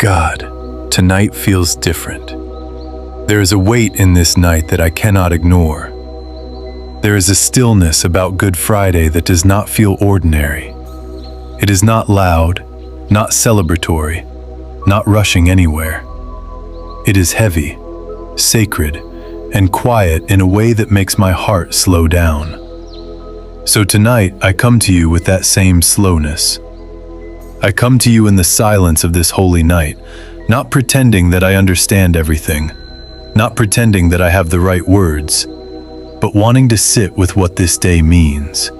God, tonight feels different. There is a weight in this night that I cannot ignore. There is a stillness about Good Friday that does not feel ordinary. It is not loud, not celebratory, not rushing anywhere. It is heavy, sacred, and quiet in a way that makes my heart slow down. So tonight, I come to you with that same slowness. I come to you in the silence of this holy night, not pretending that I understand everything, not pretending that I have the right words, but wanting to sit with what this day means,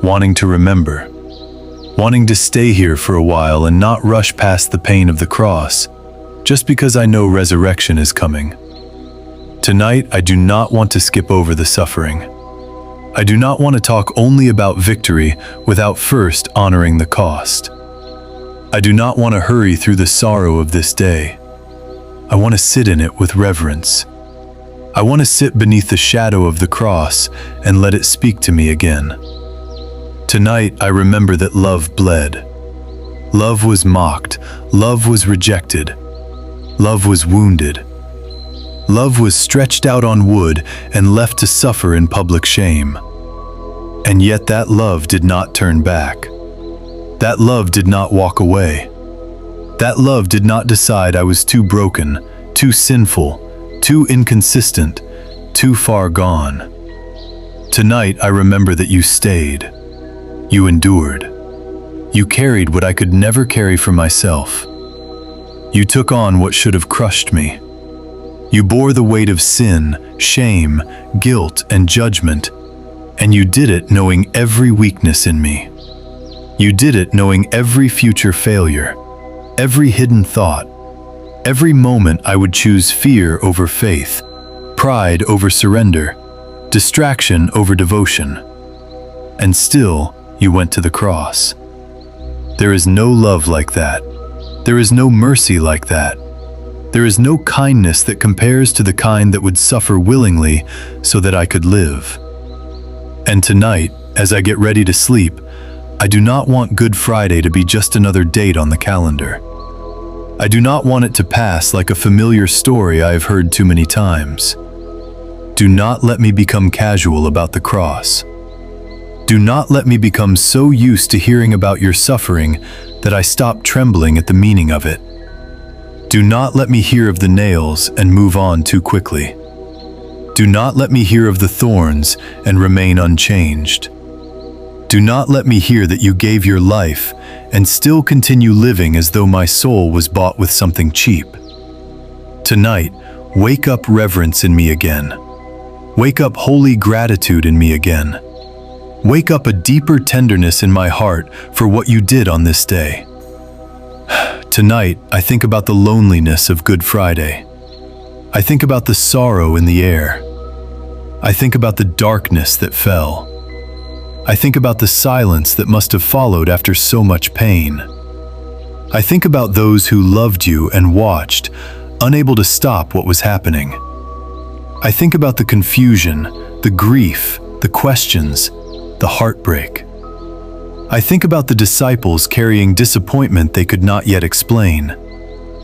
wanting to remember, wanting to stay here for a while and not rush past the pain of the cross, just because I know resurrection is coming. Tonight, I do not want to skip over the suffering. I do not want to talk only about victory without first honoring the cost. I do not want to hurry through the sorrow of this day. I want to sit in it with reverence. I want to sit beneath the shadow of the cross and let it speak to me again. Tonight, I remember that love bled. Love was mocked. Love was rejected. Love was wounded. Love was stretched out on wood and left to suffer in public shame. And yet that love did not turn back. That love did not walk away. That love did not decide I was too broken, too sinful, too inconsistent, too far gone. Tonight I remember that you stayed. You endured. You carried what I could never carry for myself. You took on what should have crushed me. You bore the weight of sin, shame, guilt, and judgment, and you did it knowing every weakness in me. You did it knowing every future failure, every hidden thought, every moment I would choose fear over faith, pride over surrender, distraction over devotion. And still, you went to the cross. There is no love like that. There is no mercy like that. There is no kindness that compares to the kind that would suffer willingly so that I could live. And tonight, as I get ready to sleep, I do not want Good Friday to be just another date on the calendar. I do not want it to pass like a familiar story I have heard too many times. Do not let me become casual about the cross. Do not let me become so used to hearing about your suffering that I stop trembling at the meaning of it. Do not let me hear of the nails and move on too quickly. Do not let me hear of the thorns and remain unchanged. Do not let me hear that you gave your life and still continue living as though my soul was bought with something cheap. Tonight, wake up reverence in me again. Wake up holy gratitude in me again. Wake up a deeper tenderness in my heart for what you did on this day. Tonight, I think about the loneliness of Good Friday. I think about the sorrow in the air. I think about the darkness that fell. I think about the silence that must have followed after so much pain. I think about those who loved you and watched, unable to stop what was happening. I think about the confusion, the grief, the questions, the heartbreak. I think about the disciples carrying disappointment they could not yet explain,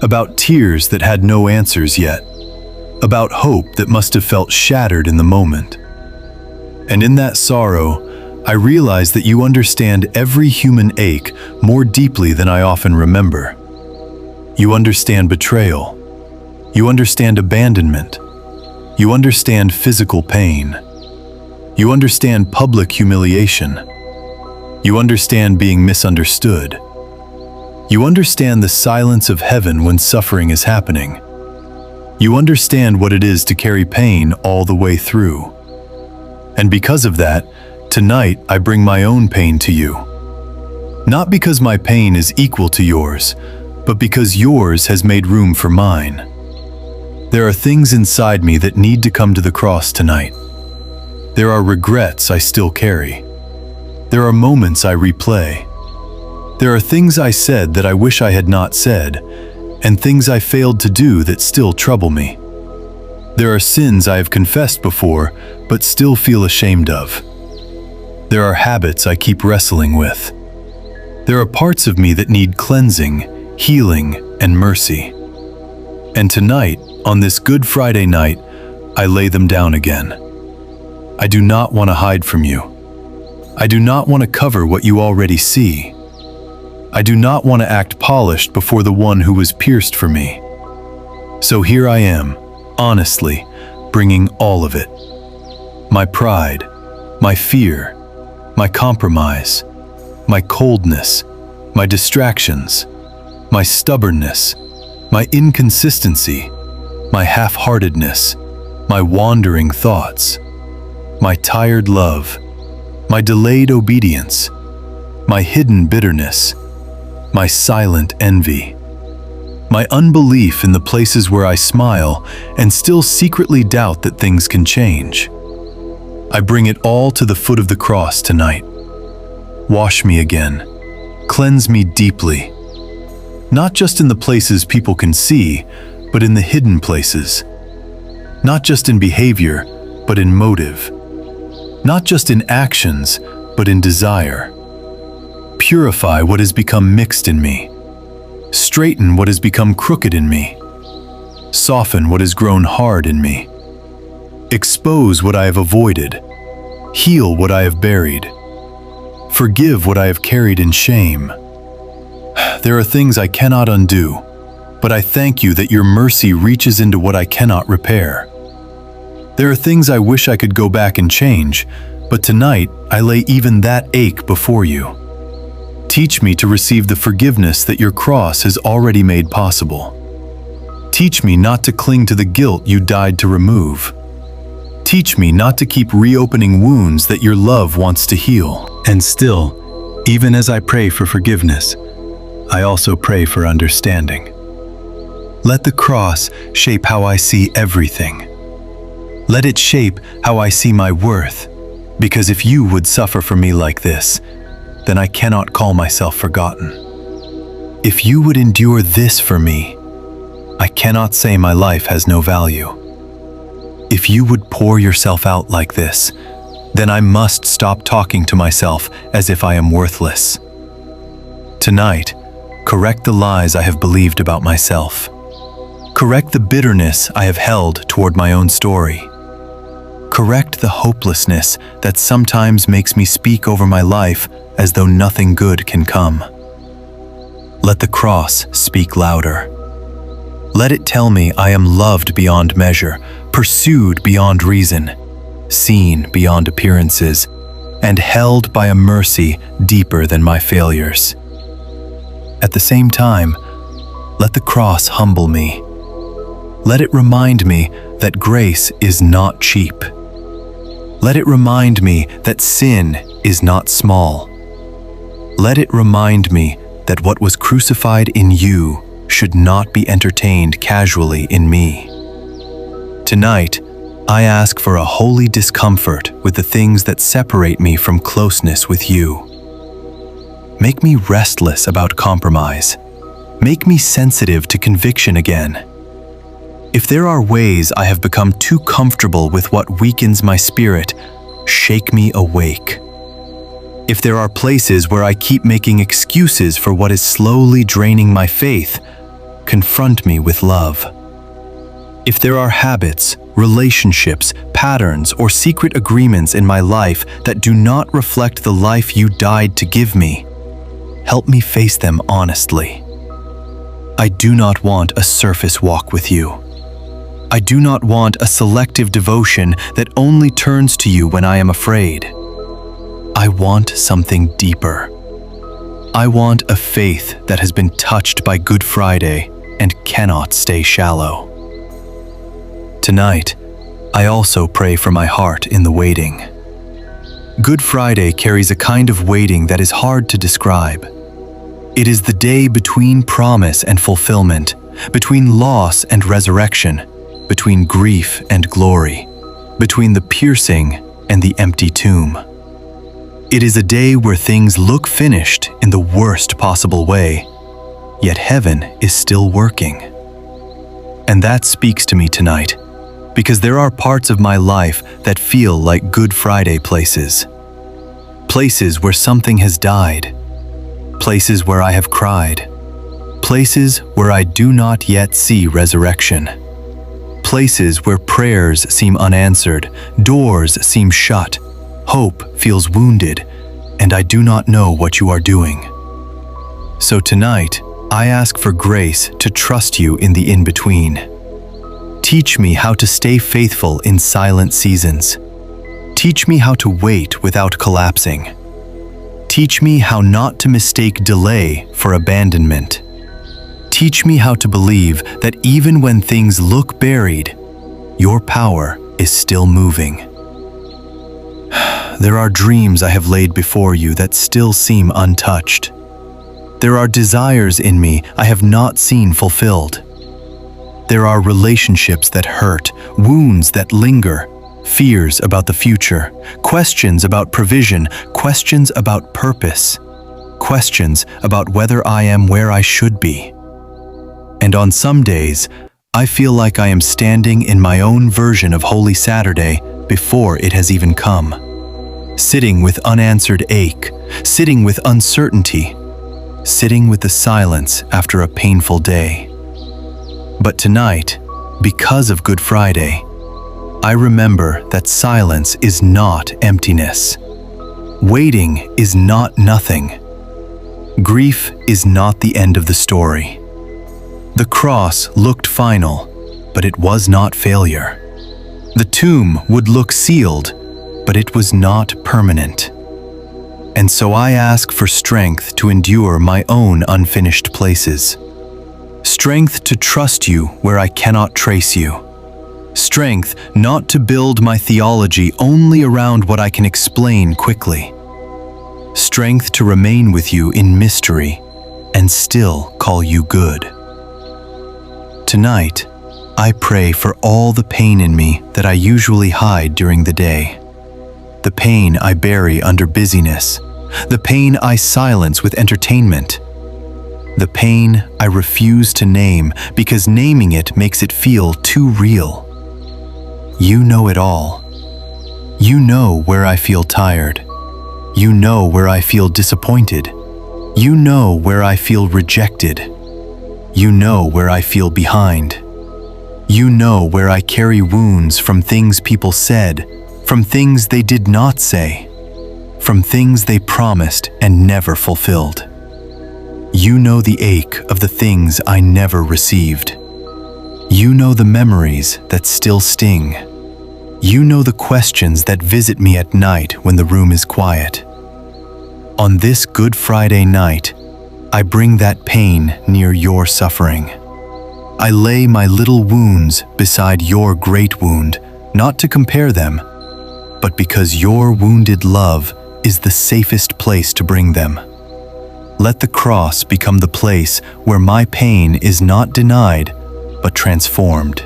about tears that had no answers yet, about hope that must have felt shattered in the moment. And in that sorrow, I realize that you understand every human ache more deeply than I often remember. You understand betrayal. You understand abandonment. You understand physical pain. You understand public humiliation. You understand being misunderstood. You understand the silence of heaven when suffering is happening. You understand what it is to carry pain all the way through. And because of that, tonight I bring my own pain to you. Not because my pain is equal to yours, but because yours has made room for mine. There are things inside me that need to come to the cross tonight. There are regrets I still carry. There are moments I replay. There are things I said that I wish I had not said, and things I failed to do that still trouble me. There are sins I have confessed before, but still feel ashamed of. There are habits I keep wrestling with. There are parts of me that need cleansing, healing, and mercy. And tonight, on this Good Friday night, I lay them down again. I do not want to hide from you. I do not want to cover what you already see. I do not want to act polished before the one who was pierced for me. So here I am, honestly, bringing all of it. My pride, my fear, my compromise, my coldness, my distractions, my stubbornness, my inconsistency, my half-heartedness, my wandering thoughts, my tired love, my delayed obedience, my hidden bitterness, my silent envy, my unbelief in the places where I smile and still secretly doubt that things can change. I bring it all to the foot of the cross tonight. Wash me again. Cleanse me deeply. Not just in the places people can see, but in the hidden places. Not just in behavior, but in motive. Not just in actions, but in desire. Purify what has become mixed in me. Straighten what has become crooked in me. Soften what has grown hard in me. Expose what I have avoided. Heal what I have buried. Forgive what I have carried in shame. There are things I cannot undo, but I thank you that your mercy reaches into what I cannot repair. There are things I wish I could go back and change, but tonight I lay even that ache before you. Teach me to receive the forgiveness that your cross has already made possible. Teach me not to cling to the guilt you died to remove. Teach me not to keep reopening wounds that your love wants to heal. And still, even as I pray for forgiveness, I also pray for understanding. Let the cross shape how I see everything. Let it shape how I see my worth, because if you would suffer for me like this, then I cannot call myself forgotten. If you would endure this for me, I cannot say my life has no value. If you would pour yourself out like this, then I must stop talking to myself as if I am worthless. Tonight, correct the lies I have believed about myself. Correct the bitterness I have held toward my own story. Correct the hopelessness that sometimes makes me speak over my life as though nothing good can come. Let the cross speak louder. Let it tell me I am loved beyond measure, pursued beyond reason, seen beyond appearances, and held by a mercy deeper than my failures. At the same time, let the cross humble me. Let it remind me that grace is not cheap. Let it remind me that sin is not small. Let it remind me that what was crucified in you should not be entertained casually in me. Tonight, I ask for a holy discomfort with the things that separate me from closeness with you. Make me restless about compromise. Make me sensitive to conviction again. If there are ways I have become too comfortable with what weakens my spirit, shake me awake. If there are places where I keep making excuses for what is slowly draining my faith, confront me with love. If there are habits, relationships, patterns, or secret agreements in my life that do not reflect the life you died to give me, help me face them honestly. I do not want a surface walk with you. I do not want a selective devotion that only turns to you when I am afraid. I want something deeper. I want a faith that has been touched by Good Friday and cannot stay shallow. Tonight, I also pray for my heart in the waiting. Good Friday carries a kind of waiting that is hard to describe. It is the day between promise and fulfillment, between loss and resurrection, between grief and glory, between the piercing and the empty tomb. It is a day where things look finished in the worst possible way, yet heaven is still working. And that speaks to me tonight, because there are parts of my life that feel like Good Friday places. Places where something has died. Places where I have cried. Places where I do not yet see resurrection. Places where prayers seem unanswered, doors seem shut, hope feels wounded, and I do not know what you are doing. So tonight, I ask for grace to trust you in the in-between. Teach me how to stay faithful in silent seasons. Teach me how to wait without collapsing. Teach me how not to mistake delay for abandonment. Teach me how to believe that even when things look buried, your power is still moving. There are dreams I have laid before you that still seem untouched. There are desires in me I have not seen fulfilled. There are relationships that hurt, wounds that linger, fears about the future, questions about provision, questions about purpose, questions about whether I am where I should be. And on some days, I feel like I am standing in my own version of Holy Saturday before it has even come. Sitting with unanswered ache, sitting with uncertainty, sitting with the silence after a painful day. But tonight, because of Good Friday, I remember that silence is not emptiness. Waiting is not nothing. Grief is not the end of the story. The cross looked final, but it was not failure. The tomb would look sealed, but it was not permanent. And so I ask for strength to endure my own unfinished places. Strength to trust you where I cannot trace you. Strength not to build my theology only around what I can explain quickly. Strength to remain with you in mystery and still call you good. Tonight, I pray for all the pain in me that I usually hide during the day. The pain I bury under busyness. The pain I silence with entertainment. The pain I refuse to name because naming it makes it feel too real. You know it all. You know where I feel tired. You know where I feel disappointed. You know where I feel rejected. You know where I feel behind. You know where I carry wounds from things people said, from things they did not say, from things they promised and never fulfilled. You know the ache of the things I never received. You know the memories that still sting. You know the questions that visit me at night when the room is quiet. On this Good Friday night, I bring that pain near your suffering. I lay my little wounds beside your great wound, not to compare them, but because your wounded love is the safest place to bring them. Let the cross become the place where my pain is not denied, but transformed.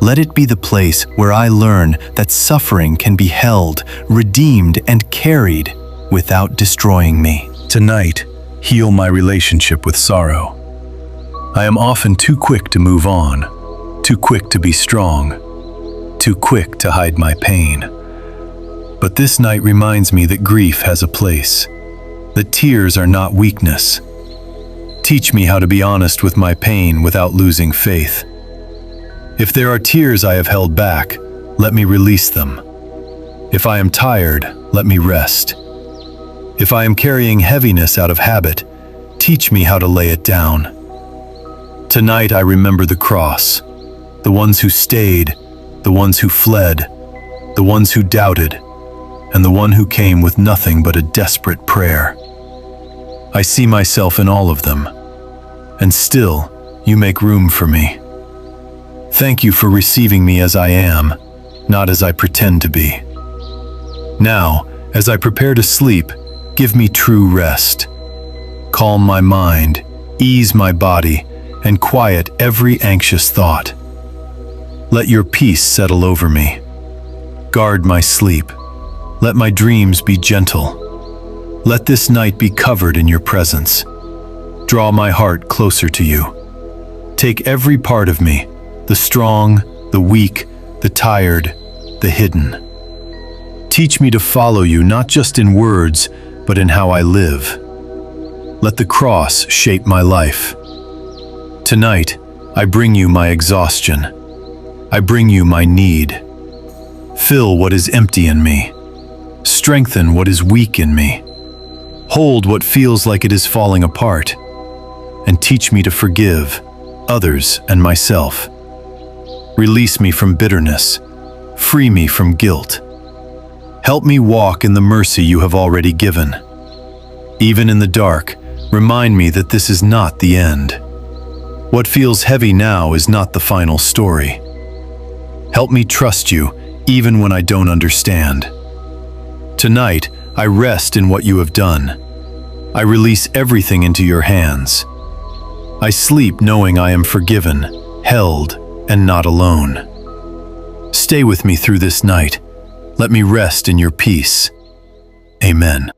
Let it be the place where I learn that suffering can be held, redeemed, and carried without destroying me. Tonight, heal my relationship with sorrow. I am often too quick to move on, too quick to be strong, too quick to hide my pain. But this night reminds me that grief has a place, that tears are not weakness. Teach me how to be honest with my pain without losing faith. If there are tears I have held back, let me release them. If I am tired, let me rest. If I am carrying heaviness out of habit, teach me how to lay it down. Tonight I remember the cross, the ones who stayed, the ones who fled, the ones who doubted, and the one who came with nothing but a desperate prayer. I see myself in all of them, and still you make room for me. Thank you for receiving me as I am, not as I pretend to be. Now, as I prepare to sleep, give me true rest. Calm my mind, ease my body, and quiet every anxious thought. Let your peace settle over me. Guard my sleep. Let my dreams be gentle. Let this night be covered in your presence. Draw my heart closer to you. Take every part of me, the strong, the weak, the tired, the hidden. Teach me to follow you not just in words, but in how I live. Let the cross shape my life. Tonight, I bring you my exhaustion. I bring you my need. Fill what is empty in me. Strengthen what is weak in me. Hold what feels like it is falling apart. And teach me to forgive others and myself. Release me from bitterness. Free me from guilt. Help me walk in the mercy you have already given. Even in the dark, remind me that this is not the end. What feels heavy now is not the final story. Help me trust you, even when I don't understand. Tonight, I rest in what you have done. I release everything into your hands. I sleep knowing I am forgiven, held, and not alone. Stay with me through this night. Let me rest in your peace. Amen.